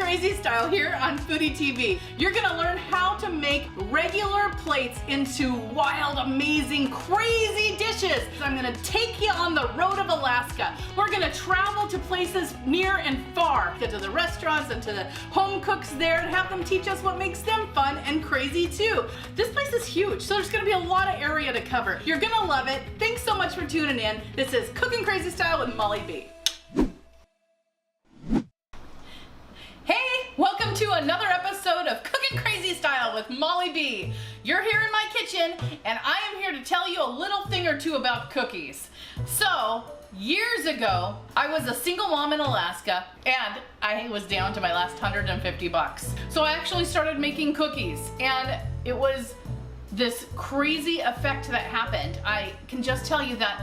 Crazy Style here on Foodie TV. You're gonna learn how to make regular plates into wild, amazing, crazy dishes. I'm gonna take you on the road of Alaska. We're gonna travel to places near and far, get to the restaurants and to the home cooks there and have them teach us what makes them fun and crazy too. This place is huge, so there's gonna be a lot of area to cover. You're gonna love it. Thanks so much for tuning in. This is Cooking Crazy Style with Molly B. Welcome to another episode of Cooking Crazy Style with Molly B. You're here in my kitchen and I am here to tell you a little thing or two about cookies. So, years ago, I was a single mom in Alaska and I was down to my last $150. So I actually started making cookies and it was this crazy effect that happened. I can just tell you that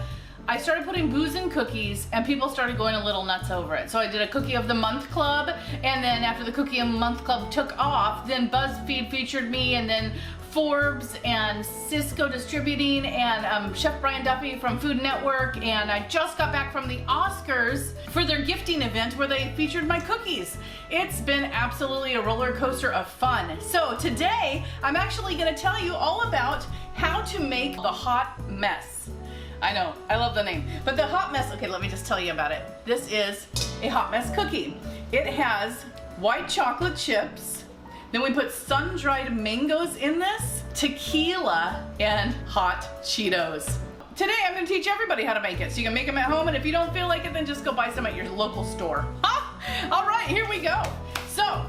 I started putting booze in cookies and people started going a little nuts over it. So I did a Cookie of the Month Club, and then after the Cookie of the Month Club took off, then BuzzFeed featured me, and then Forbes and Cisco Distributing and Chef Brian Duffy from Food Network, and I just got back from the Oscars for their gifting event where they featured my cookies. It's been absolutely a roller coaster of fun. So today I'm actually going to tell you all about how to make the hot mess. I know, I love the name. But the hot mess, okay, let me just tell you about it. This is a hot mess cookie. It has white chocolate chips, then we put sun-dried mangoes in this, tequila, and hot Cheetos. Today I'm gonna teach everybody how to make it. So you can make them at home, and if you don't feel like it, then just go buy some at your local store. All right, here we go. So,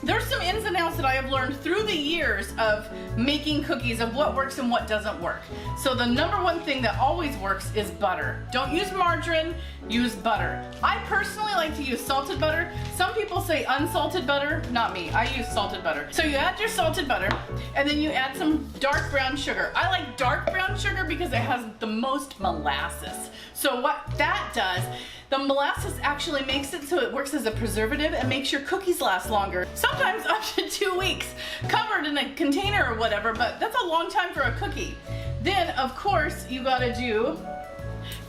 there's some ins and outs that I have learned through the years of making cookies of what works and what doesn't work. So the number one thing that always works is butter. Don't use margarine, use butter. I personally like to use salted butter. Some people say unsalted butter, not me. I use salted butter. So you add your salted butter and then you add some dark brown sugar. I like dark brown sugar because it has the most molasses. So what that does, the molasses actually makes it so it works as a preservative and makes your cookies last longer. Sometimes up to 2 weeks, covered in a container or whatever, but that's a long time for a cookie. Then, of course, you gotta do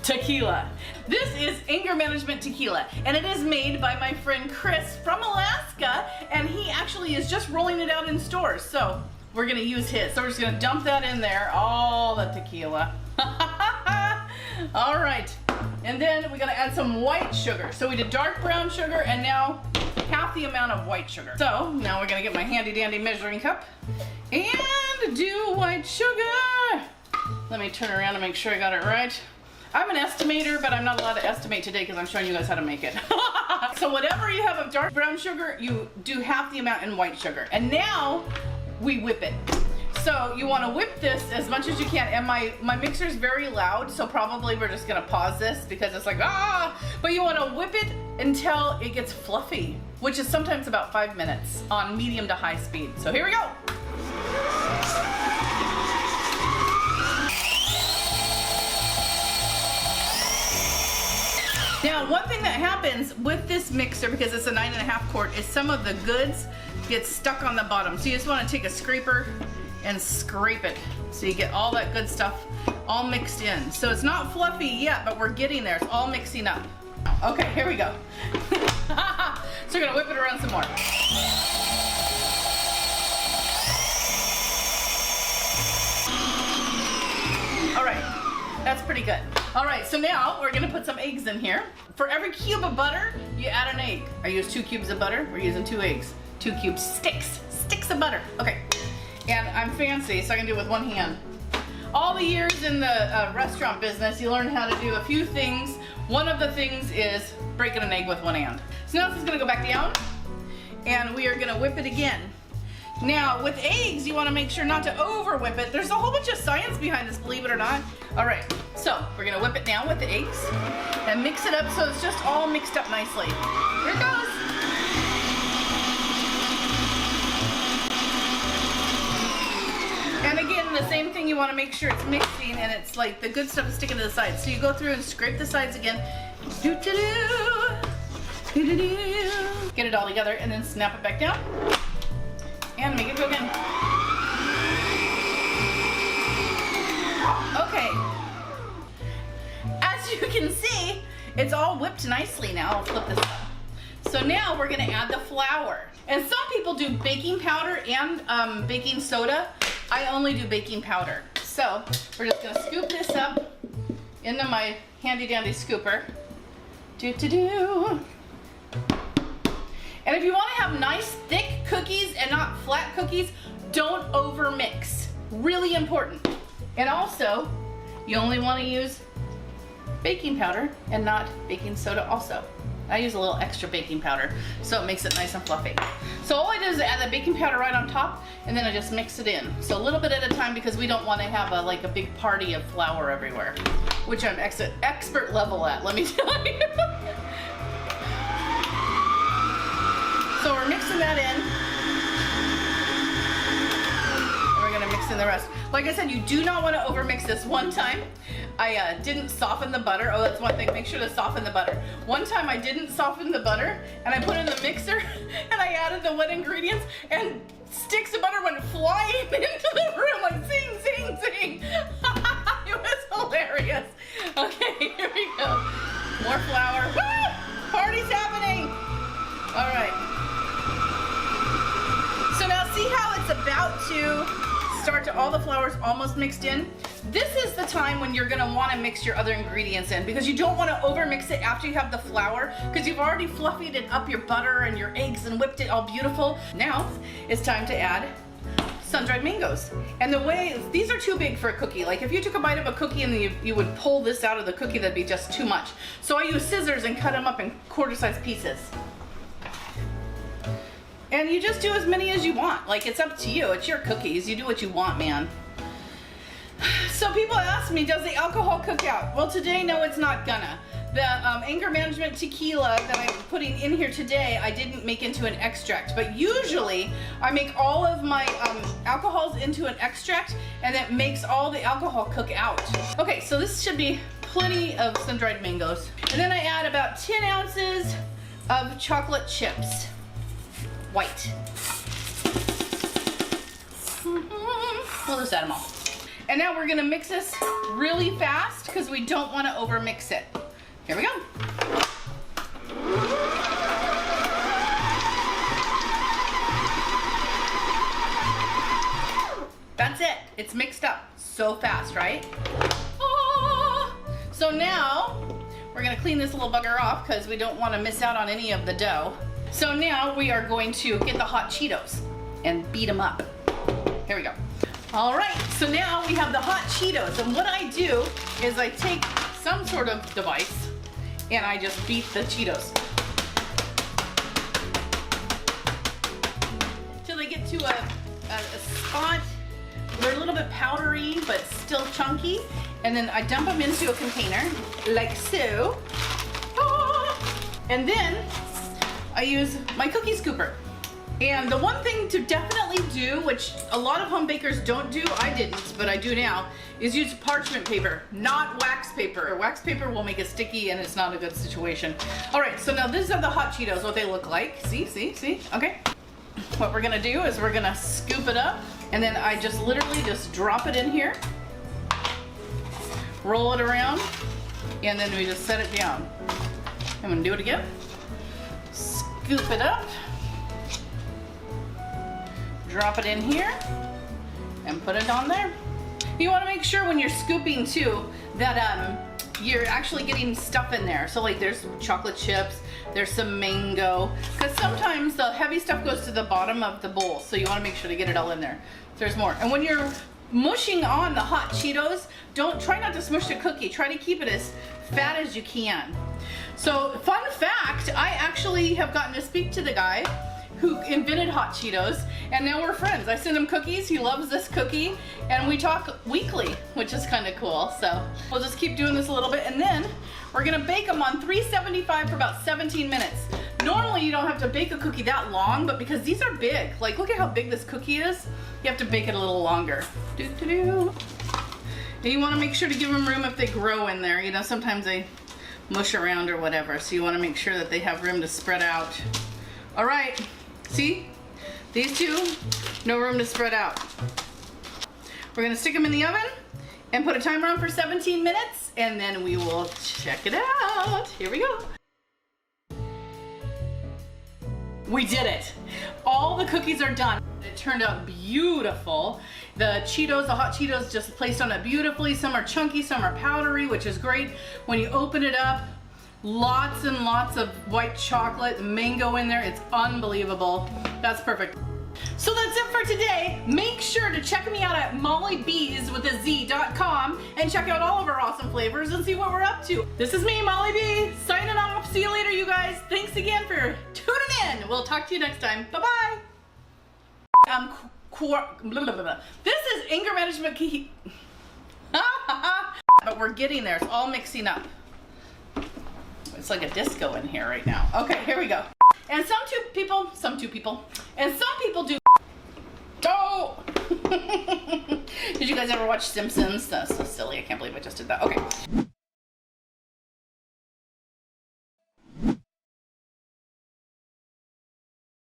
tequila. This is Anger Management Tequila, and it is made by my friend Chris from Alaska, and he actually is just rolling it out in stores. So we're gonna use his. So we're just gonna dump that in there, all the tequila. All right. And then we're gonna add some white sugar. So we did dark brown sugar and now half the amount of white sugar. So now we're gonna get my handy dandy measuring cup and do white sugar. Let me turn around and make sure I got it right. I'm an estimator, but I'm not allowed to estimate today because I'm showing you guys how to make it. So whatever you have of dark brown sugar, you do half the amount in white sugar. And now we whip it. So you want to whip this as much as you can, and my mixer is very loud, so probably we're just gonna pause this because it's like but you want to whip it until it gets fluffy, which is sometimes about 5 minutes on medium to high speed. So here we go. Now, one thing that happens with this mixer, because it's a 9.5 quart, is some of the goods get stuck on the bottom. So you just want to take a scraper and scrape it so you get all that good stuff all mixed in. So it's not fluffy yet, but we're getting there. It's all mixing up. Okay, here we go. So we're gonna whip it around some more. All right, that's pretty good. All right, so now we're gonna put some eggs in here. For every cube of butter, you add an egg. I use 2 cubes of butter. We're using 2 eggs. 2 cubes, sticks of butter. Okay. And I'm fancy, so I can do it with one hand. All the years in the restaurant business, you learn how to do a few things. One of the things is breaking an egg with one hand. So now this is gonna go back down, and we are gonna whip it again. Now, with eggs, you wanna make sure not to over whip it. There's a whole bunch of science behind this, believe it or not. All right, so we're gonna whip it now with the eggs and mix it up so it's just all mixed up nicely. Here it goes. And again, the same thing, you want to make sure it's mixing and it's like the good stuff is sticking to the sides. So you go through and scrape the sides again. Get it all together and then snap it back down and make it go again. Okay. As you can see, it's all whipped nicely now. I'll flip this up. So now we're gonna add the flour. And some people do baking powder and baking soda. I only do baking powder. So we're just gonna scoop this up into my handy dandy scooper. And if you want to have nice thick cookies and not flat cookies, don't over mix. Really important. And also, you only want to use baking powder and not baking soda also. I use a little extra baking powder so it makes it nice and fluffy. So all I do is add the baking powder right on top and then I just mix it in. So a little bit at a time because we don't want to have like a big party of flour everywhere, which I'm expert level at, let me tell you. So we're mixing that in. And we're gonna mix in the rest. Like I said, you do not want to overmix this. One time, I didn't soften the butter. Oh, that's one thing, make sure to soften the butter. One time I didn't soften the butter and I put it in the mixer and I added the wet ingredients and sticks of butter went flying into the room like zing, zing, zing. It was hilarious. Okay, here we go. More flour. Woo! Party's happening. All right. So now see how it's about to start to, all the flour's almost mixed in? This is the time when you're gonna wanna mix your other ingredients in because you don't wanna overmix it after you have the flour because you've already fluffied it up your butter and your eggs and whipped it all beautiful. Now it's time to add sun-dried mangoes. And the way, these are too big for a cookie. Like if you took a bite of a cookie and you would pull this out of the cookie, that'd be just too much. So I use scissors and cut them up in quarter-sized pieces. And you just do as many as you want. Like, it's up to you. It's your cookies. You do what you want, man. So people ask me, does the alcohol cook out? Well, today, no, it's not gonna. The anger management tequila that I'm putting in here today, I didn't make into an extract. But usually, I make all of my alcohols into an extract, and that makes all the alcohol cook out. Okay, so this should be plenty of sun-dried mangoes. And then I add about 10 ounces of chocolate chips. White. We'll just add them all. And now we're gonna mix this really fast because we don't want to over mix it. Here we go. That's it. It's mixed up so fast, right? Ah. So now we're gonna clean this little bugger off because we don't want to miss out on any of the dough. So now we are going to get the hot Cheetos and beat them up. Here we go. All right, so now we have the hot Cheetos. And what I do is I take some sort of device and I just beat the Cheetos till they get to a spot. They're a little bit powdery, but still chunky. And then I dump them into a container like so. And then I use my cookie scooper. And the one thing to definitely do, which a lot of home bakers don't do, I didn't, but I do now, is use parchment paper, not wax paper. Wax paper will make it sticky and it's not a good situation. All right, so now these are the hot Cheetos, what they look like. See, okay. What we're gonna do is we're gonna scoop it up and then I just literally just drop it in here, roll it around, and then we just set it down. I'm gonna do it again. Scoop it up, drop it in here, and put it on there. You want to make sure when you're scooping too that you're actually getting stuff in there. So like there's chocolate chips, there's some mango, because sometimes the heavy stuff goes to the bottom of the bowl, so you want to make sure to get it all in there. There's more. And when you're mushing on the hot Cheetos, try not to smush the cookie. Try to keep it as fat as you can. So fun fact, I actually have gotten to speak to the guy who invented hot Cheetos, and now we're friends. I send him cookies, he loves this cookie, and we talk weekly, which is kind of cool. So we'll just keep doing this a little bit, and then we're gonna bake them on 375 for about 17 minutes. Normally you don't have to bake a cookie that long, but because these are big, like look at how big this cookie is, you have to bake it a little longer. And you wanna make sure to give them room if they grow in there. You know, sometimes they mush around or whatever, so you wanna make sure that they have room to spread out. All right. See, these two, no room to spread out. We're gonna stick them in the oven and put a timer on for 17 minutes and then we will check it out. Here we go. We did it. All the cookies are done. It turned out beautiful. The Cheetos, the hot Cheetos just placed on it beautifully. Some are chunky, some are powdery, which is great. When you open it up, lots and lots of white chocolate, mango in there. It's unbelievable. That's perfect. So that's it for today. Make sure to check me out at mollybees.com and check out all of our awesome flavors and see what we're up to. This is me, Molly B, signing off. See you later, you guys. Thanks again for tuning in. We'll talk to you next time. Bye-bye. This is anger management key. But we're getting there. It's all mixing up. It's like a disco in here right now. Okay, here we go. And some people do. Oh! Did you guys ever watch Simpsons? That's so silly. I can't believe I just did that. Okay.